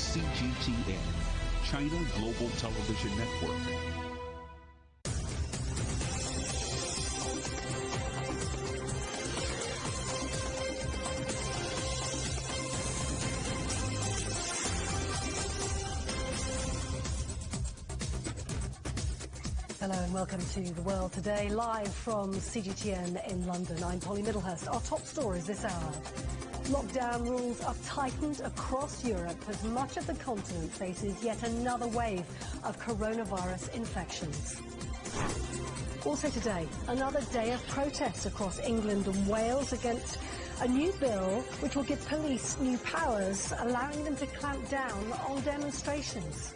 CGTN, China Global Television Network. Hello and welcome to The World Today, live from CGTN in London. I'm Polly Middlehurst. Our top stories this hour. Lockdown rules are tightened across Europe as much of the continent faces yet another wave of coronavirus infections. Also today, another day of protests across England and Wales against a new bill which will give police new powers, allowing them to clamp down on demonstrations.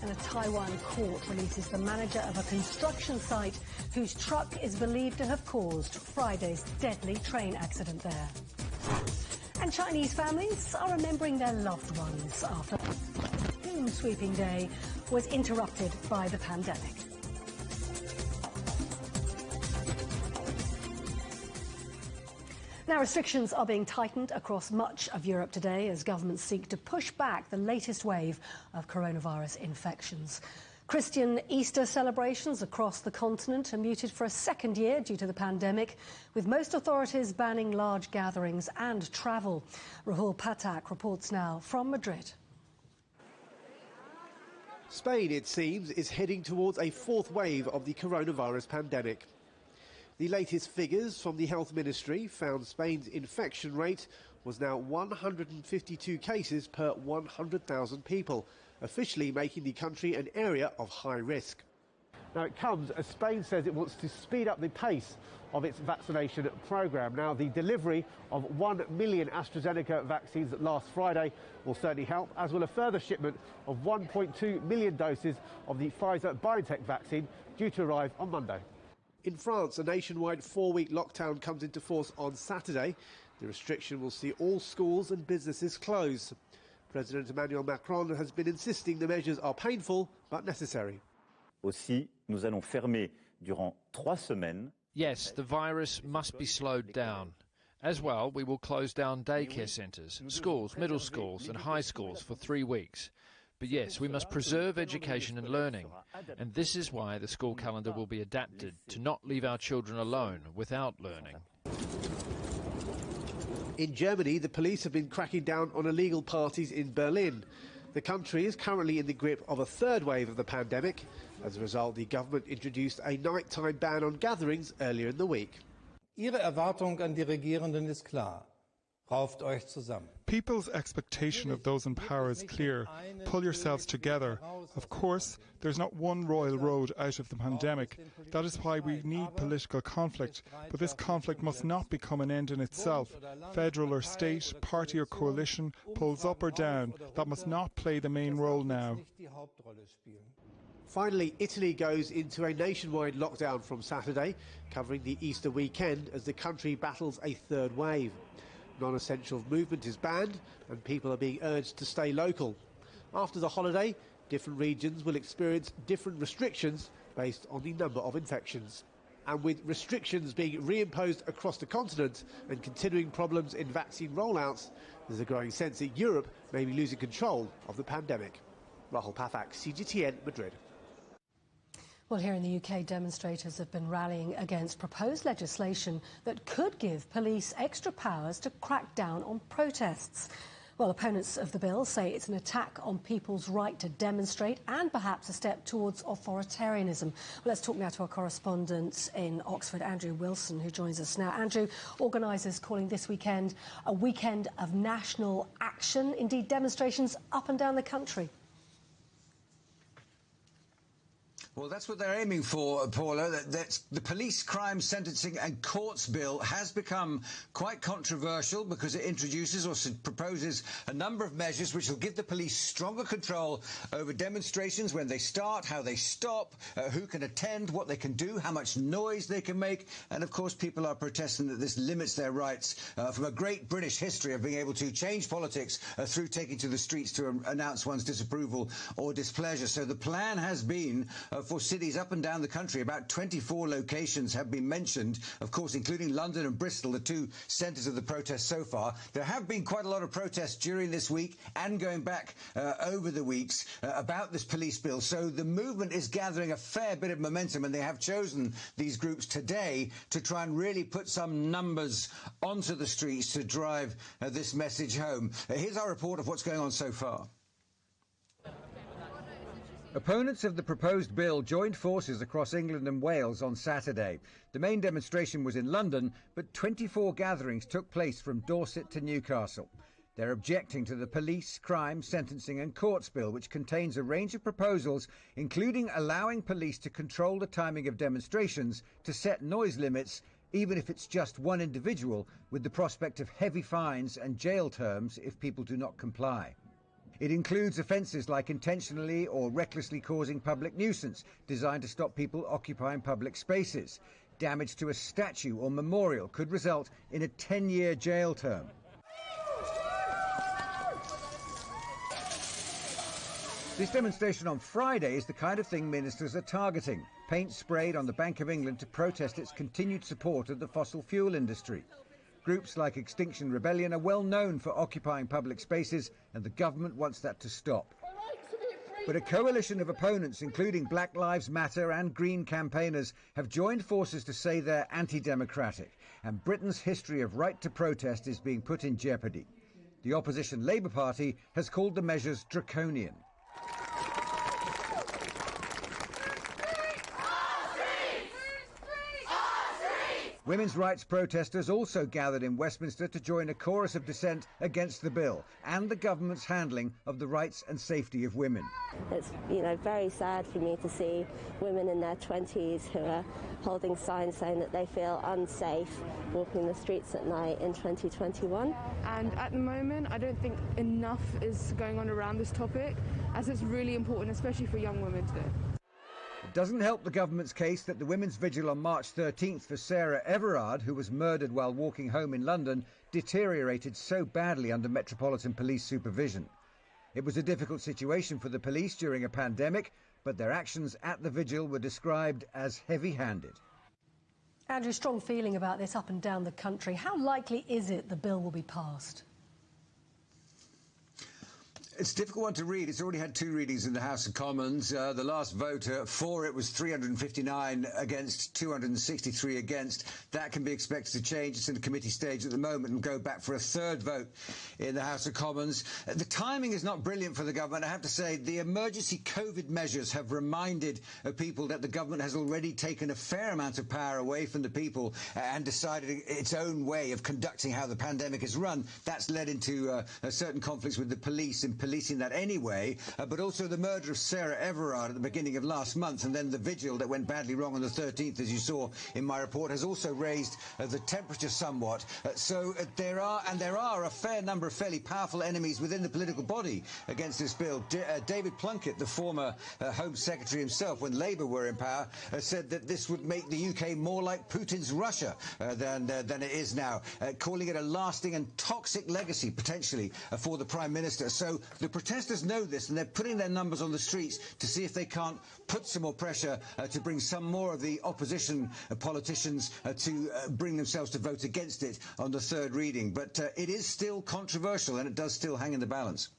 And a Taiwan court releases the manager of a construction site whose truck is believed to have caused Friday's deadly train accident there. And Chinese families are remembering their loved ones after Doom Sweeping Day was interrupted by the pandemic. Now, restrictions are being tightened across much of Europe today as governments seek to push back the latest wave of coronavirus infections. Christian Easter celebrations across the continent are muted for a second year due to the pandemic, with most authorities banning large gatherings and travel. Rahul Patak reports now from Madrid. Spain, it seems, is heading towards a fourth wave of the coronavirus pandemic. The latest figures from the Health Ministry found Spain's infection rate was now 152 cases per 100,000 people, officially making the country an area of high risk. Now it comes as Spain says it wants to speed up the pace of its vaccination programme. Now the delivery of 1 million ASTRAZENECA vaccines last Friday will certainly help, as will a further shipment of 1.2 million doses of the Pfizer-BioNTech vaccine due to arrive on Monday. In France, a nationwide 4-week lockdown comes into force on Saturday. The restriction will see all schools and businesses close. President Emmanuel Macron has been insisting the measures are painful but necessary. Aussi, nous allons fermer durant 3 semaines. Yes, the virus must be slowed down. As well, we will close down daycare centres, schools, middle schools and high schools for 3 weeks. But yes, we must preserve education and learning, and this is why the school calendar will be adapted to not leave our children alone without learning. In Germany, the police have been cracking down on illegal parties in Berlin. The country is currently in the grip of a third wave of the pandemic. As a result, the government introduced a nighttime ban on gatherings earlier in the week. Ihre Erwartung an die Regierenden ist klar. Rauft euch zusammen. People's expectation of those in power is clear. Pull yourselves together. Of course, there's not one royal road out of the pandemic. That is why we need political conflict. But this conflict must not become an end in itself. Federal or state, party or coalition, pulls up or down. That must not play the main role now. Finally, Italy goes into a nationwide lockdown from Saturday, covering the Easter weekend as the country battles a third wave. Non-essential movement is banned and people are being urged to stay local. After the holiday, different regions will experience different restrictions based on the number of infections. And with restrictions being reimposed across the continent and continuing problems in vaccine rollouts, there's a growing sense that Europe may be losing control of the pandemic. Rahul Pathak, CGTN, Madrid. Well, here in the UK, demonstrators have been rallying against proposed legislation that could give police extra powers to crack down on protests. Well, opponents of the bill say it's an attack on people's right to demonstrate and perhaps a step towards authoritarianism. Well, let's talk now to our correspondent in Oxford, Andrew Wilson, who joins us now. Andrew, organisers calling this weekend a weekend of national action, indeed demonstrations up and down the country. Well, that's what they're aiming for, Paula. That's the Police Crime Sentencing and Courts Bill has become quite controversial because it introduces or proposes a number of measures which will give the police stronger control over demonstrations, when they start, how they stop, who can attend, what they can do, how much noise they can make. And, of course, people are protesting that this limits their rights from a great British history of being able to change politics through taking to the streets to announce one's disapproval or displeasure. So the plan has been for cities up and down the country. About 24 locations have been mentioned, of course, including London and Bristol, the two centres of the protests so far. There have been quite a lot of protests during this week and going back over the weeks about this police bill. So the movement is gathering a fair bit of momentum, and they have chosen these groups today to try and really put some numbers onto the streets to drive this message home. Here's our report of what's going on so far. Opponents of the proposed bill joined forces across England and Wales on Saturday. The main demonstration was in London, but 24 gatherings took place from Dorset to Newcastle. They're objecting to the Police, Crime, Sentencing and Courts Bill, which contains a range of proposals, including allowing police to control the timing of demonstrations, to set noise limits, even if it's just one individual, with the prospect of heavy fines and jail terms if people do not comply. It includes offences like intentionally or recklessly causing public nuisance, designed to stop people occupying public spaces. Damage to a statue or memorial could result in a 10-year jail term. This demonstration on Friday is the kind of thing ministers are targeting. Paint sprayed on the Bank of England to protest its continued support of the fossil fuel industry. Groups like Extinction Rebellion are well known for occupying public spaces, and the government wants that to stop. But a coalition of opponents, including Black Lives Matter and Green campaigners, have joined forces to say they're anti-democratic, and Britain's history of right to protest is being put in jeopardy. The opposition Labour Party has called the measures draconian. Women's rights protesters also gathered in Westminster to join a chorus of dissent against the bill and the government's handling of the rights and safety of women. It's, very sad for me to see women in their 20s who are holding signs saying that they feel unsafe walking the streets at night in 2021. And at the moment, I don't think enough is going on around this topic, as it's really important, especially for young women today. It doesn't help the government's case that the women's vigil on March 13th for Sarah Everard, who was murdered while walking home in London, deteriorated so badly under Metropolitan Police supervision. It was a difficult situation for the police during a pandemic, but their actions at the vigil were described as heavy-handed. Andrew, strong feeling about this up and down the country. How likely is it the bill will be passed? It's a difficult one to read. It's already had two readings in the House of Commons. The last vote for it was 359 against, 263 against. That can be expected to change. It's in the committee stage at the moment and go back for a third vote in the House of Commons. The timing is not brilliant for the government. I have to say the emergency COVID measures have reminded people that the government has already taken a fair amount of power away from the people and decided its own way of conducting how the pandemic is run. That's led into certain conflicts with the police and policing that anyway, but also the murder of Sarah Everard at the beginning of last month, and then the vigil that went badly wrong on the 13th, as you saw in my report, has also raised the temperature somewhat. So there are a fair number of fairly powerful enemies within the political body against this bill. David Plunkett, the former Home Secretary himself, when Labour were in power, said that this would make the UK more like Putin's Russia than it is now, calling it a lasting and toxic legacy, potentially, for the Prime Minister. So the protesters know this, and they're putting their numbers on the streets to see if they can't put some more pressure to bring some more of the opposition politicians to bring themselves to vote against it on the third reading. But it is still controversial, and it does still hang in the balance.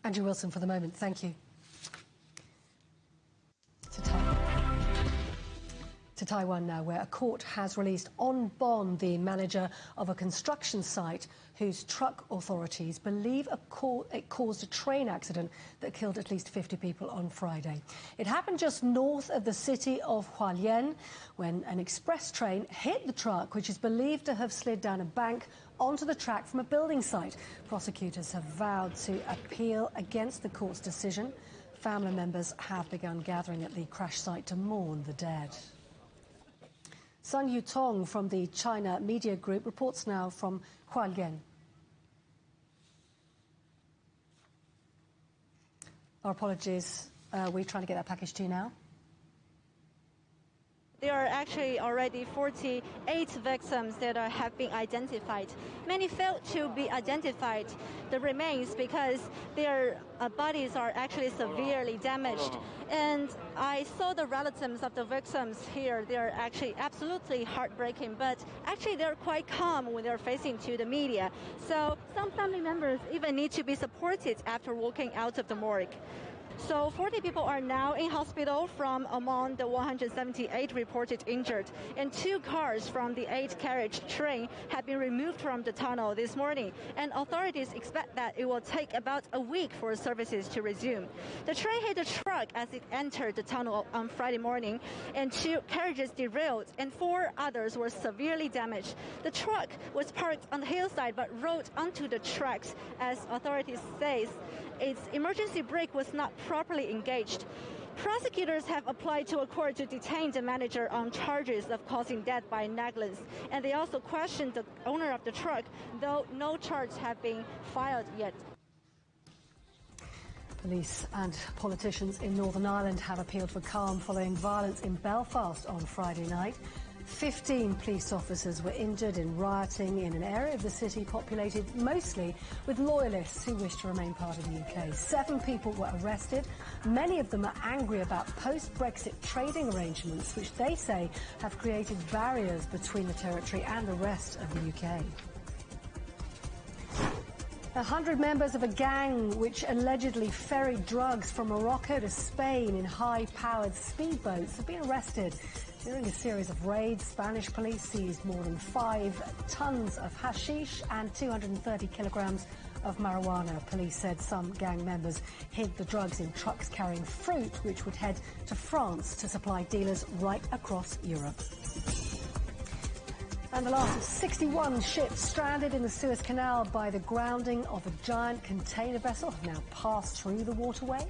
Andrew Wilson for the moment. Thank you. To Taiwan now, where a court has released on bond the manager of a construction site whose truck authorities believe it caused a train accident that killed at least 50 people on Friday. It happened just north of the city of Hualien when an express train hit the truck, which is believed to have slid down a bank onto the track from a building site. Prosecutors have vowed to appeal against the court's decision. Family members have begun gathering at the crash site to mourn the dead. Sun Yutong from the China Media Group reports now from Hualien. Our apologies. We're trying to get that package to you now. There are actually already 48 victims that have been identified. Many failed to be identified, the remains, because their bodies are actually severely damaged. And I saw the relatives of the victims here. They are actually absolutely heartbreaking, but actually they're quite calm when they're facing to the media. So some family members even need to be supported after walking out of the morgue. So 40 people are now in hospital from among the 178 reported injured, and 2 cars from the 8-carriage train have been removed from the tunnel this morning, and authorities expect that it will take about a week for services to resume. The train hit a truck as it entered the tunnel on Friday morning, and 2 carriages derailed, and 4 others were severely damaged. The truck was parked on the hillside but rolled onto the tracks, as authorities say. Its emergency brake was not properly engaged. Prosecutors have applied to a court to detain the manager on charges of causing death by negligence, and they also questioned the owner of the truck, though no charges have been filed yet. Police and politicians in Northern Ireland have appealed for calm following violence in Belfast on Friday night. 15 police officers were injured in rioting in an area of the city populated mostly with loyalists who wish to remain part of the UK. 7 people were arrested. Many of them are angry about post-Brexit trading arrangements, which they say have created barriers between the territory and the rest of the UK. 100 members of a gang which allegedly ferried drugs from Morocco to Spain in high-powered speedboats have been arrested. During a series of raids, Spanish police seized more than 5 tons of hashish and 230 kilograms of marijuana. Police said some gang members hid the drugs in trucks carrying fruit, which would head to France to supply dealers right across Europe. And the last of 61 ships stranded in the Suez Canal by the grounding of a giant container vessel have now passed through the waterway.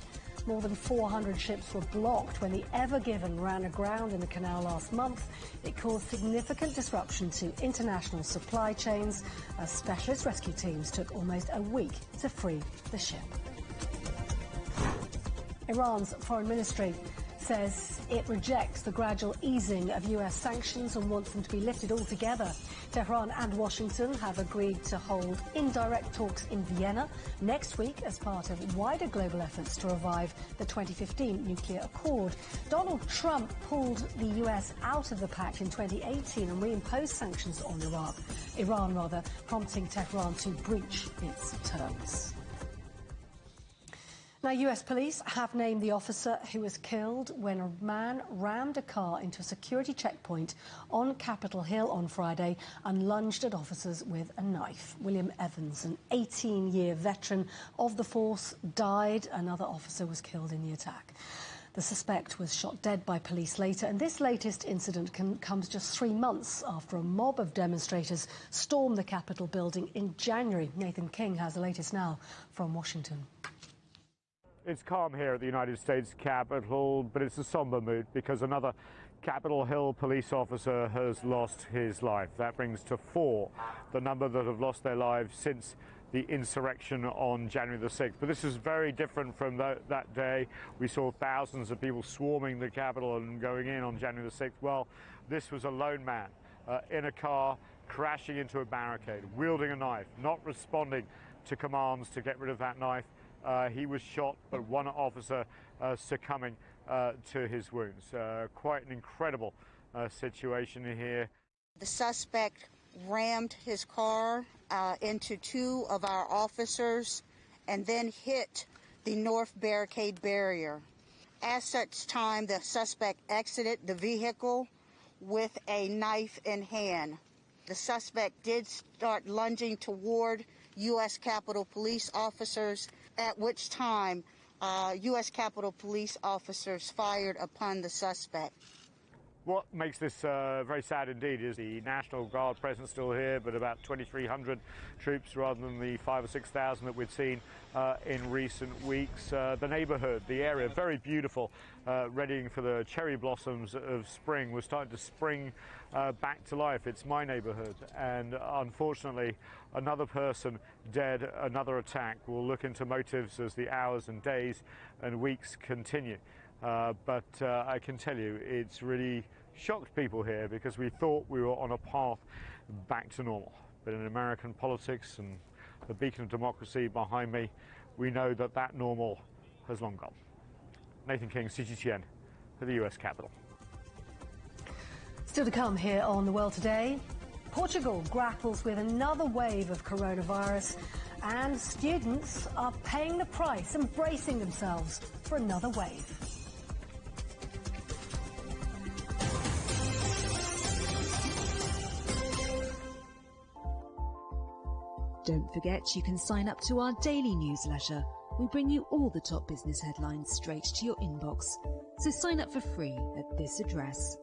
More than 400 ships were blocked when the Ever Given ran aground in the canal last month. It caused significant disruption to international supply chains as specialist rescue teams took almost a week to free the ship. Iran's foreign ministry says it rejects the gradual easing of US sanctions and wants them to be lifted altogether. Tehran and Washington have agreed to hold indirect talks in Vienna next week as part of wider global efforts to revive the 2015 nuclear accord. Donald Trump pulled the US out of the pact in 2018 and reimposed sanctions on Iran, prompting Tehran to breach its terms. Now, US police have named the officer who was killed when a man rammed a car into a security checkpoint on Capitol Hill on Friday and lunged at officers with a knife. William Evans, an 18-year veteran of the force, died. Another officer was killed in the attack. The suspect was shot dead by police later, and this latest incident comes just 3 months after a mob of demonstrators stormed the Capitol building in January. Nathan King has the latest now from Washington. It's calm here at the United States Capitol, but it's a somber mood because another Capitol Hill police officer has lost his life. That brings to 4 the number that have lost their lives since the insurrection on January the 6th. But this is very different from that day. We saw thousands of people swarming the Capitol and going in on January the 6th. Well, this was a lone man in a car crashing into a barricade, wielding a knife, not responding to commands to get rid of that knife. He was shot, but one officer succumbing to his wounds. Quite an incredible situation here. The suspect rammed his car into 2 of our officers and then hit the north barricade barrier. At such time, the suspect exited the vehicle with a knife in hand. The suspect did start lunging toward U.S. Capitol Police officers, at which time U.S. Capitol Police officers fired upon the suspect. What makes this very sad indeed is the National Guard presence still here, but about 2,300 troops rather than the 5,000 or 6,000 that we'd seen in recent weeks. The neighborhood, the area, very beautiful, readying for the cherry blossoms of spring, was starting to spring back to life. It's my neighborhood, and unfortunately another person dead, another attack. We'll look into motives as the hours and days and weeks continue. But I can tell you it's really shocked people here because we thought we were on a path back to normal. But in American politics and the beacon of democracy behind me, we know that that normal has long gone. Nathan King, CGTN, for the US Capitol. Still to come here on The World Today, Portugal grapples with another wave of coronavirus, and students are paying the price and bracing themselves for another wave. Don't forget you can sign up to our daily newsletter. We bring you all the top business headlines straight to your inbox. So sign up for free at this address.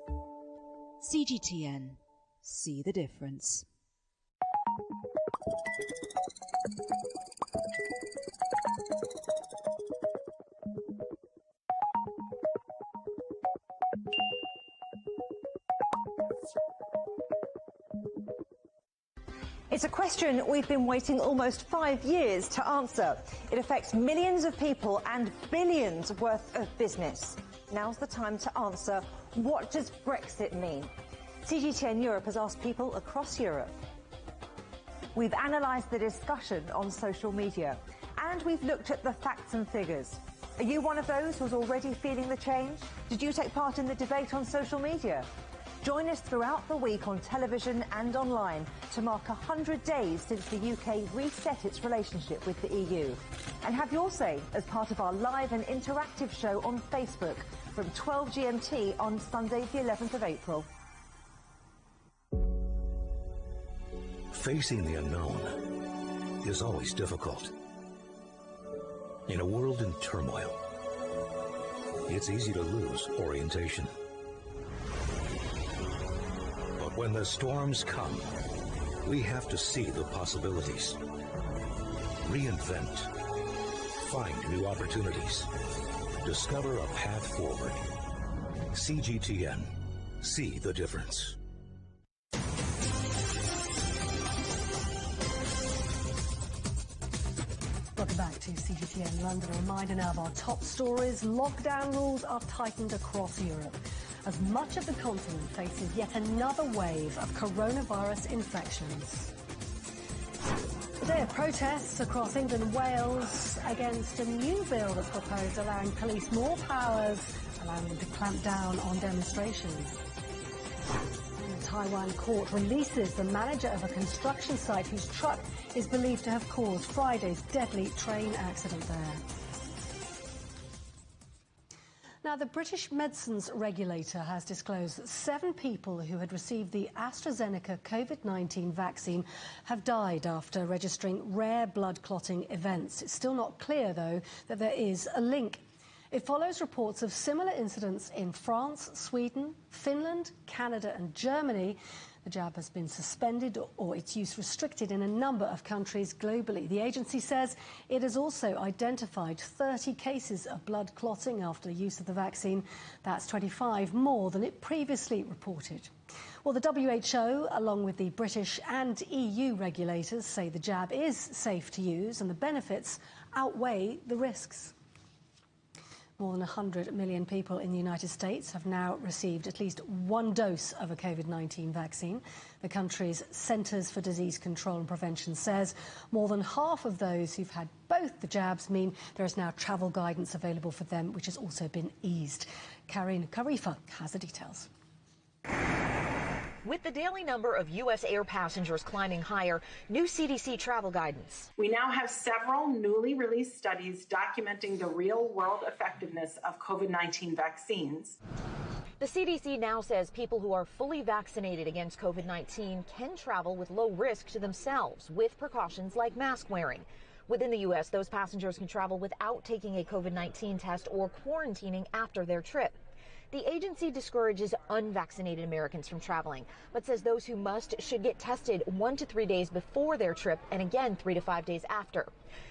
CGTN. See the difference. It's a question we've been waiting almost 5 years to answer. It affects millions of people and billions worth of business. Now's the time to answer, what does Brexit mean? CGTN Europe has asked people across Europe. We've analysed the discussion on social media, and we've looked at the facts and figures. Are you one of those who's already feeling the change? Did you take part in the debate on social media? Join us throughout the week on television and online to mark 100 days since the UK reset its relationship with the EU. And have your say as part of our live and interactive show on Facebook from 12 GMT on Sunday the 11th of April. Facing the unknown is always difficult. In a world in turmoil, it's easy to lose orientation. But when the storms come, we have to see the possibilities. Reinvent. Find new opportunities. Discover a path forward. CGTN. See the difference. Welcome back to CGTN London. A reminder now of our top stories. Lockdown rules are tightened across Europe as much of the continent faces yet another wave of coronavirus infections. Today, protests across England and Wales against a new bill that's proposed allowing police more powers, allowing them to clamp down on demonstrations. And a Taiwan court releases the manager of a construction site whose truck is believed to have caused Friday's deadly train accident there. Now, the British medicines regulator has disclosed that 7 people who had received the ASTRAZENECA COVID-19 vaccine have died after registering rare blood clotting events. It's still not clear, though, that there is a link. It follows reports of similar incidents in France, Sweden, Finland, Canada and Germany. The jab has been suspended or its use restricted in a number of countries globally. The agency says it has also identified 30 cases of blood clotting after the use of the vaccine. That's 25 more than it previously reported. Well, the WHO, along with the British and EU regulators, say the jab is safe to use and the benefits outweigh the risks. More than 100 million people in the United States have now received at least one dose of a COVID-19 vaccine. The country's Centers for Disease Control and Prevention says more than half of those who've had both the jabs mean there is now travel guidance available for them, which has also been eased. Karine Karifa has the details. With the daily number of U.S. air passengers climbing higher, new CDC travel guidance. We now have several newly released studies documenting the real-world effectiveness of COVID-19 vaccines. The CDC now says people who are fully vaccinated against COVID-19 can travel with low risk to themselves with precautions like mask wearing. Within the U.S., those passengers can travel without taking a COVID-19 test or quarantining after their trip. The agency discourages unvaccinated Americans from traveling, but says those who must should get tested 1 to 3 days before their trip and again 3 to 5 days after.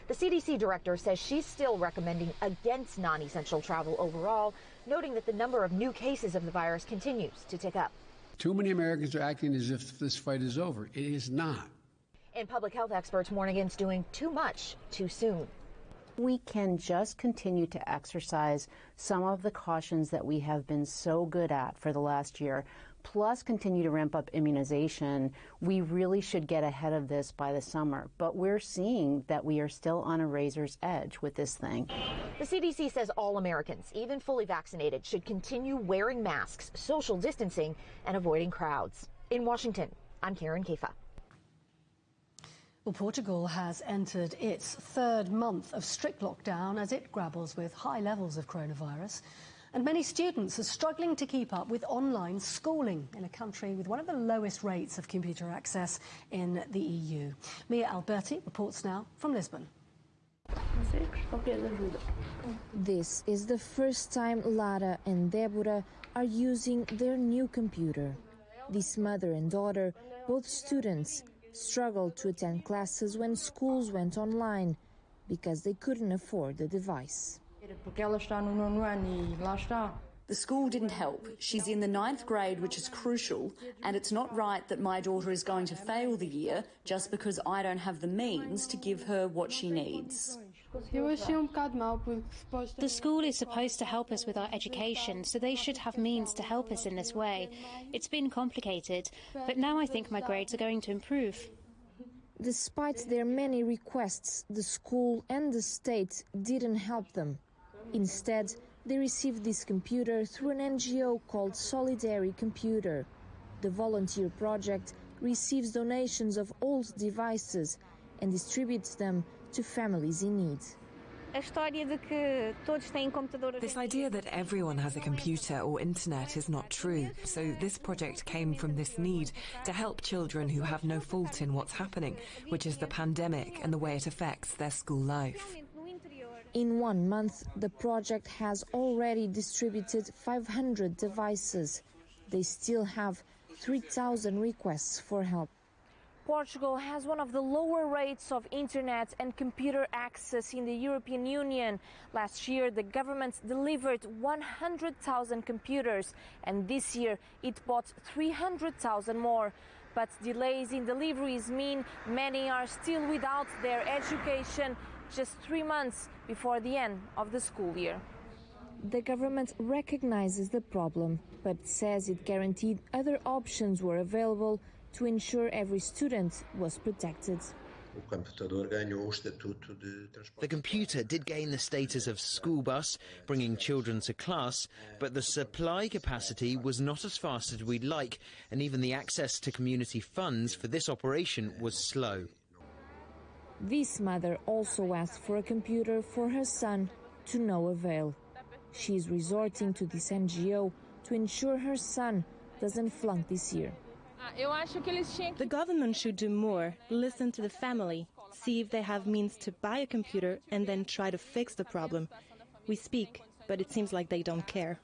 The CDC director says she's still recommending against non-essential travel overall, noting that the number of new cases of the virus continues to tick up. Too many Americans are acting as if this fight is over. It is not. And public health experts warn against doing too much too soon. We can just continue to exercise some of the cautions that we have been so good at for the last year, plus continue to ramp up immunization. We really should get ahead of this by the summer. But we're seeing that we are still on a razor's edge with this thing. The CDC says all Americans, even fully vaccinated, should continue wearing masks, social distancing, and avoiding crowds. In Washington, I'm Karen Kefa. Well, Portugal has entered its third month of strict lockdown as it grapples with high levels of coronavirus. And many students are struggling to keep up with online schooling in a country with one of the lowest rates of computer access in the EU. Mia Alberti reports now from Lisbon. This is the first time Lara and Deborah are using their new computer. This mother and daughter, both students, struggled to attend classes when schools went online because they couldn't afford the device. The school didn't help. She's in the 9th grade, which is crucial, and it's not right that my daughter is going to fail the year just because I don't have the means to give her what she needs. The school is supposed to help us with our education, so they should have means to help us in this way. It's been complicated, but now I think my grades are going to improve. Despite their many requests, the school and the state didn't help them. Instead, they received this computer through an NGO called Solidary Computer. The volunteer project receives donations of old devices and distributes them to families in need. This idea that everyone has a computer or internet is not true, so this project came from this need to help children who have no fault in what's happening, which is the pandemic and the way it affects their school life. In 1 month, the project has already distributed 500 devices. They still have 3,000 requests for help. Portugal has one of the lower rates of internet and computer access in the European Union. Last year, the government delivered 100,000 computers, and this year it bought 300,000 more. But delays in deliveries mean many are still without their education just 3 months before the end of the school year. The government recognizes the problem, but says it guaranteed other options were available to ensure every student was protected. The computer did gain the status of school bus, bringing children to class, but the supply capacity was not as fast as we'd like, and even the access to community funds for this operation was slow. This mother also asked for a computer for her son, to no avail. She is resorting to this NGO to ensure her son doesn't flunk this year. The government should do more, listen to the family, see if they have means to buy a computer and then try to fix the problem. We speak, but it seems like they don't care.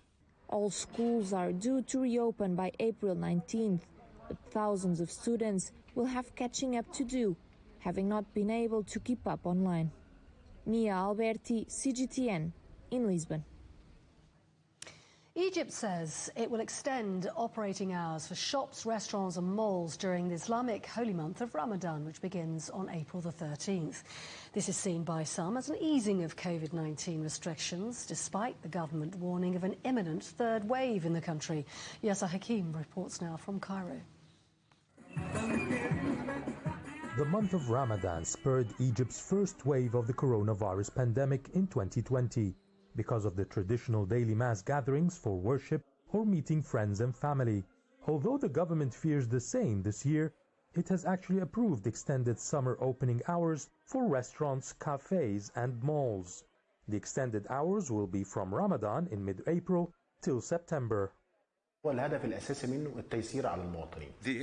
All schools are due to reopen by April 19th, but thousands of students will have catching up to do, having not been able to keep up online. Mia Alberti, CGTN, in Lisbon. Egypt says it will extend operating hours for shops, restaurants and malls during the Islamic holy month of Ramadan, which begins on April the 13th. This is seen by some as an easing of COVID-19 restrictions, despite the government warning of an imminent third wave in the country. Yasser Hakim reports now from Cairo. The month of Ramadan spurred Egypt's first wave of the coronavirus pandemic in 2020. Because of the traditional daily mass gatherings for worship or meeting friends and family. Although the government fears the same this year, it has actually approved extended summer opening hours for restaurants, cafes and malls. The extended hours will be from Ramadan in mid-April till September. The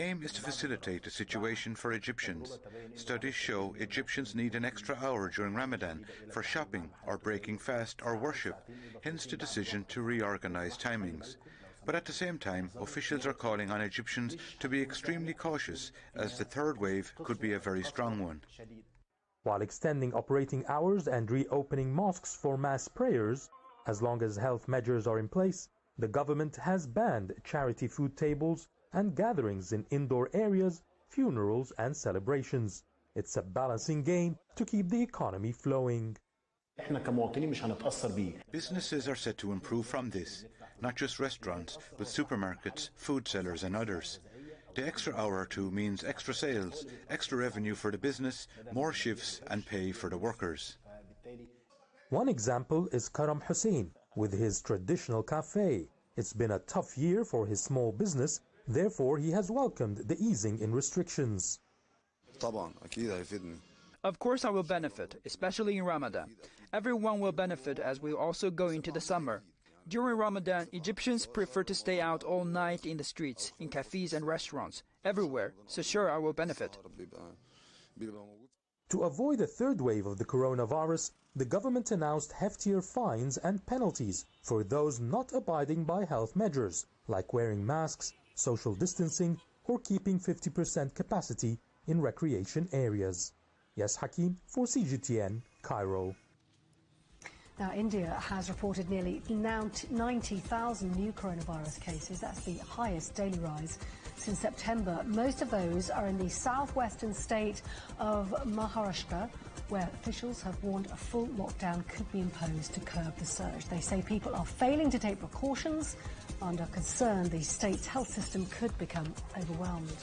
aim is to facilitate a situation for Egyptians. Studies show Egyptians need an extra hour during Ramadan for shopping or breaking fast or worship, hence the decision to reorganize timings. But at the same time, officials are calling on Egyptians to be extremely cautious, as the third wave could be a very strong one. While extending operating hours and reopening mosques for mass prayers, as long as health measures are in place, the government has banned charity food tables and gatherings in indoor areas, funerals and celebrations. It's a balancing game to keep the economy flowing. Businesses are set to improve from this, not just restaurants, but supermarkets, food sellers and others. The extra hour or two means extra sales, extra revenue for the business, more shifts and pay for the workers. One example is Karam Hussein with his traditional cafe. It's been a tough year for his small business, therefore he has welcomed the easing in restrictions. Of course I will benefit, especially in Ramadan. Everyone will benefit as we also go into the summer. During Ramadan, Egyptians prefer to stay out all night in the streets, in cafes and restaurants, everywhere, so sure I will benefit. To avoid a third wave of the coronavirus, the government announced heftier fines and penalties for those not abiding by health measures, like wearing masks, social distancing, or keeping 50% capacity in recreation areas. Yes, Hakim for CGTN, Cairo. Now, India has reported nearly 90,000 new coronavirus cases. That's the highest daily rise since September. Most of those are in the southwestern state of Maharashtra, where officials have warned a full lockdown could be imposed to curb the surge. They say people are failing to take precautions and are concerned the state's health system could become overwhelmed.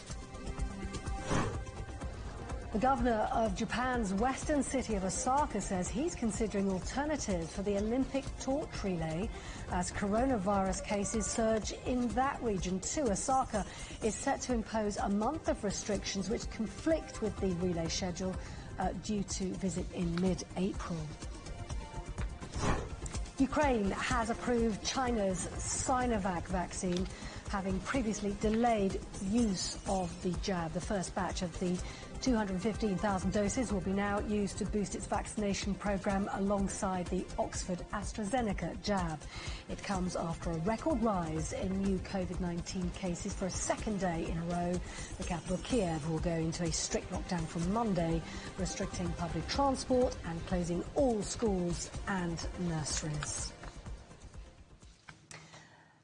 The governor of Japan's western city of Osaka says he's considering alternatives for the Olympic torch relay as coronavirus cases surge in that region too. Osaka is set to impose a month of restrictions which conflict with the relay schedule due to visit in mid-April. Ukraine has approved China's Sinovac vaccine, having previously delayed use of the jab. The first batch of the 215,000 doses will be now used to boost its vaccination program alongside the Oxford ASTRAZENECA jab. It comes after a record rise in new COVID-19 cases for a second day in a row. The capital, Kiev, will go into a strict lockdown from Monday, restricting public transport and closing all schools and nurseries.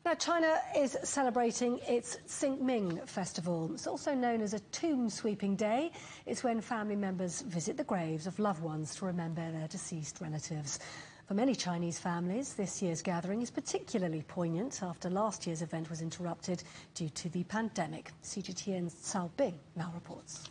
Now, China is celebrating its Qingming Festival. It's also known as a tomb sweeping day. It's when family members visit the graves of loved ones to remember their deceased relatives. For many Chinese families, this year's gathering is particularly poignant after last year's event was interrupted due to the pandemic. CGTN's Cao Bing now reports.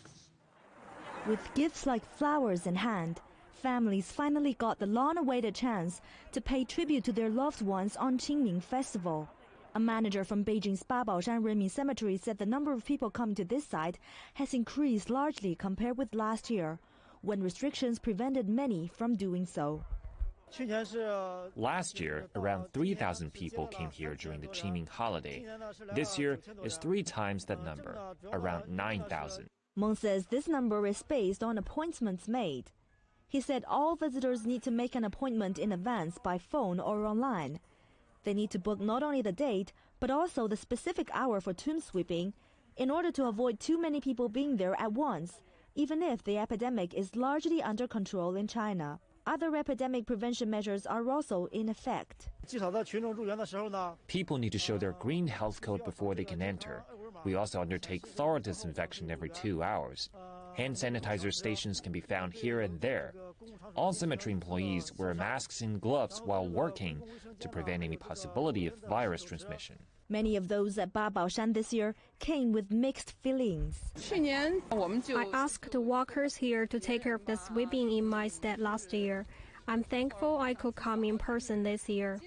With gifts like flowers in hand, families finally got the long-awaited chance to pay tribute to their loved ones on Qingming Festival. A manager from Beijing's Babaoshan Renmin Cemetery said the number of people coming to this site has increased largely compared with last year, when restrictions prevented many from doing so. Last year, around 3,000 people came here during the Qingming holiday. This year is 3 times that number, around 9,000. Meng says this number is based on appointments made. He said all visitors need to make an appointment in advance by phone or online. They need to book not only the date, but also the specific hour for tomb sweeping in order to avoid too many people being there at once, even if the epidemic is largely under control in China. Other epidemic prevention measures are also in effect. People need to show their green health code before they can enter. We also undertake thorough disinfection every 2 hours. Hand sanitizer stations can be found here and there. All cemetery employees wear masks and gloves while working to prevent any possibility of virus transmission. Many of those at Babaoshan this year came with mixed feelings. I asked the workers here to take care of the sweeping in my stead last year. I'm thankful I could come in person this year.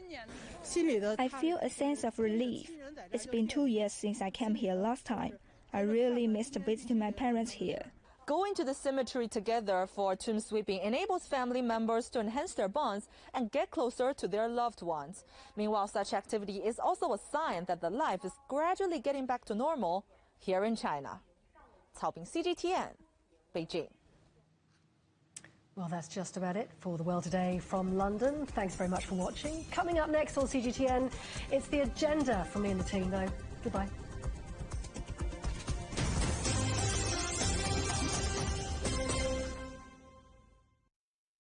I feel a sense of relief. It's been 2 years since I came here last time. I really missed visiting my parents here. Going to the cemetery together for tomb sweeping enables family members to enhance their bonds and get closer to their loved ones. Meanwhile, such activity is also a sign that the life is gradually getting back to normal here in China. Cao Bing, CGTN, Beijing. Well, that's just about it for The World Today from London. Thanks very much for watching. Coming up next on CGTN, it's the agenda from me and the team, though. Goodbye.